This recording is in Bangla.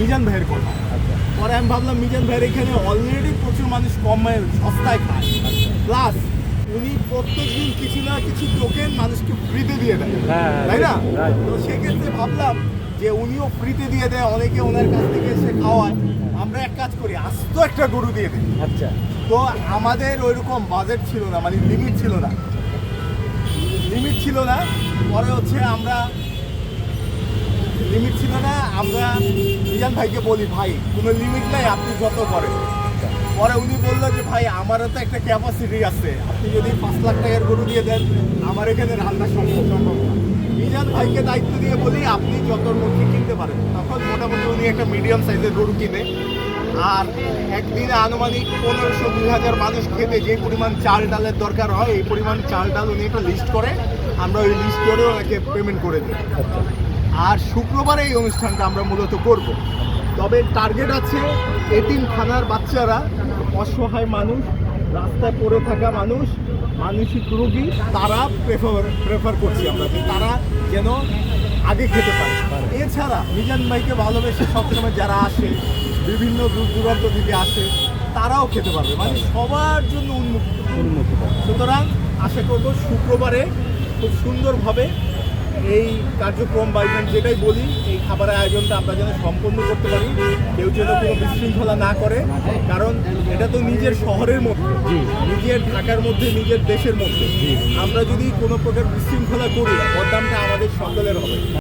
মিজান ভাইয়ের কথা। পরে আমি ভাবলাম মিজান ভাইয়ের এখানে অলরেডি প্রচুর মানুষ কমে সস্তায় খায়, প্লাস উনি প্রত্যেকদিন কিছু না কিছু টোকেন মানুষকে ফ্রিতে দিয়ে দেয়, তাই না? তো সেক্ষেত্রে ভাবলাম যে উনিও ফ্রিতে দিয়ে দেয়, অনেকে ওনার কাছ থেকে এসে খাওয়ায়, আমরা এক কাজ করি আস্ত একটা গরু দিয়ে দিই। আচ্ছা, তো আমাদের ওইরকম বাজেট ছিল না, মানে লিমিট ছিল না। পরে হচ্ছে আমরা মিজান ভাইকে বলি ভাই কোনো লিমিট নাই, আপনি যত করেন। পরে উনি বললো যে ভাই আমারও তো একটা ক্যাপাসিটি আছে, আপনি যদি 5 লাখ টাকার গরু দিয়ে দেন আমার এখানে রান্না সম্ভব না। মিজান ভাইকে দায়িত্ব দিয়ে বলি আপনি যত মধ্যে কিনতে পারেন। তখন মোটামুটি উনি একটা মিডিয়াম সাইজের গরু কিনে, আর একদিনে আনুমানিক 1500-2000 মানুষ খেতে যে পরিমাণ চাল ডালের দরকার হয় এই পরিমাণ চাল ডাল উনি একটা লিস্ট করে, আমরা ওই লিস্ট করে ওনাকে পেমেন্ট করে দিই। আর শুক্রবারে এই অনুষ্ঠানটা আমরা মূলত করব। তবে টার্গেট আছে এতিমখানার বাচ্চারা, অসহায় মানুষ, রাস্তায় পড়ে থাকা মানুষ, মানসিক রোগী, তারা প্রেফার করছি আমরা যে তারা যেন আগে খেতে পারে। এছাড়া মিজান ভাইকে ভালোবেসে সবসময় যারা আসে, বিভিন্ন দূর দূরান্ত থেকে আসে, তারাও খেতে পারবে, মানে সবার জন্য উন্মুক্ত। সুতরাং আশা করব শুক্রবারে খুব সুন্দরভাবে এই কার্যক্রম বা ইভেন্ট যেটাই বলি, এই খাবারের আয়োজনটা আমরা যেন সম্পন্ন করতে পারি, কেউ যেন কোনো বিশৃঙ্খলা না করে। কারণ এটা তো নিজের শহরের মধ্যে, নিজের ঢাকার মধ্যে, নিজের দেশের মধ্যে, আমরা যদি কোনো প্রকার বিশৃঙ্খলা করি বদনামটা আমাদের সকলের হবে।